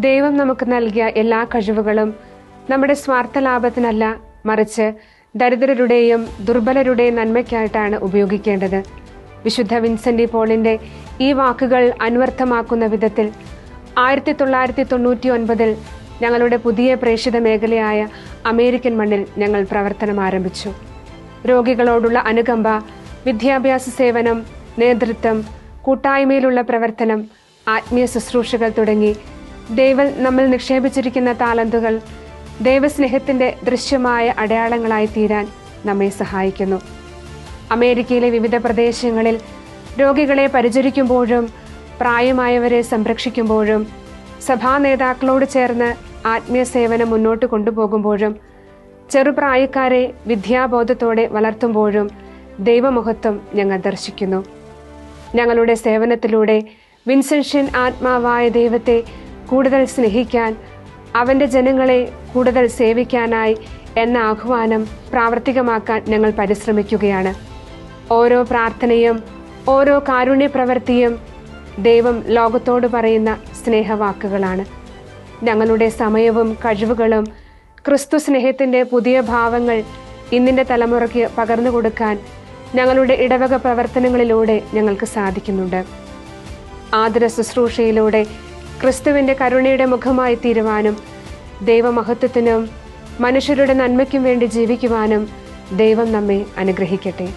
ദൈവം നമുക്ക് നൽകിയ എല്ലാ കഴിവുകളും നമ്മുടെ സ്വാർത്ഥ ലാഭത്തിനല്ല, മറിച്ച് ദരിദ്രരുടെയും ദുർബലരുടെയും നന്മയ്ക്കായിട്ടാണ് ഉപയോഗിക്കേണ്ടത്. വിശുദ്ധ വിൻസെന്റ് പോളിന്റെ ഈ വാക്കുകൾ അന്വർത്ഥമാക്കുന്ന വിധത്തിൽ 1999 ഞങ്ങളുടെ പുതിയ പ്രേക്ഷിത മേഖലയായ അമേരിക്കൻ മണ്ണിൽ ഞങ്ങൾ പ്രവർത്തനം ആരംഭിച്ചു. രോഗികളോടുള്ള അനുകമ്പ, വിദ്യാഭ്യാസ സേവനം, നേതൃത്വം, കൂട്ടായ്മയിലുള്ള പ്രവർത്തനം, ആത്മീയ ശുശ്രൂഷകൾ തുടങ്ങി ദൈവം നമ്മിൽ നിക്ഷേപിച്ചിരിക്കുന്ന താലന്തുകൾ ദൈവസ്നേഹത്തിന്റെ ദൃശ്യമായ അടയാളങ്ങളായി തീരാൻ നമ്മെ സഹായിക്കുന്നു. അമേരിക്കയിലെ വിവിധ പ്രദേശങ്ങളിൽ രോഗികളെ പരിചരിക്കുമ്പോഴും പ്രായമായവരെ സംരക്ഷിക്കുമ്പോഴും സഭാ നേതാക്കളോട് ചേർന്ന് ആത്മീയ സേവനം മുന്നോട്ട് കൊണ്ടുപോകുമ്പോഴും ചെറുപ്രായക്കാരെ വിദ്യാബോധത്തോടെ വളർത്തുമ്പോഴും ദൈവമഹത്വം ഞങ്ങൾ ദർശിക്കുന്നു. ഞങ്ങളുടെ സേവനത്തിലൂടെ വിൻസെൻഷ്യൻ ആത്മാവായ ദൈവത്തെ കൂടുതൽ സ്നേഹിക്കാൻ, അവൻ്റെ ജനങ്ങളെ കൂടുതൽ സേവിക്കാനായി എന്ന ആഹ്വാനം പ്രാവർത്തികമാക്കാൻ ഞങ്ങൾ പരിശ്രമിക്കുകയാണ്. ഓരോ പ്രാർത്ഥനയും ഓരോ കാരുണ്യ പ്രവൃത്തിയും ദൈവം ലോകത്തോട് പറയുന്ന സ്നേഹവാക്കുകളാണ്. ഞങ്ങളുടെ സമയവും കഴിവുകളും ക്രിസ്തു സ്നേഹത്തിൻ്റെ പുതിയ ഭാവങ്ങൾ ഇന്നിൻ്റെ തലമുറയ്ക്ക് പകർന്നു കൊടുക്കാൻ ഞങ്ങളുടെ ഇടവക പ്രവർത്തനങ്ങളിലൂടെ ഞങ്ങൾക്ക് സാധിക്കുന്നുണ്ട്. ആതുര ശുശ്രൂഷയിലൂടെ ക്രിസ്തുവിൻ്റെ കരുണയുടെ മുഖമായി തീരുവാനും ദൈവമഹത്വത്തിനും മനുഷ്യരുടെ നന്മയ്ക്കും വേണ്ടി ജീവിക്കുവാനും ദൈവം നമ്മെ അനുഗ്രഹിക്കട്ടെ.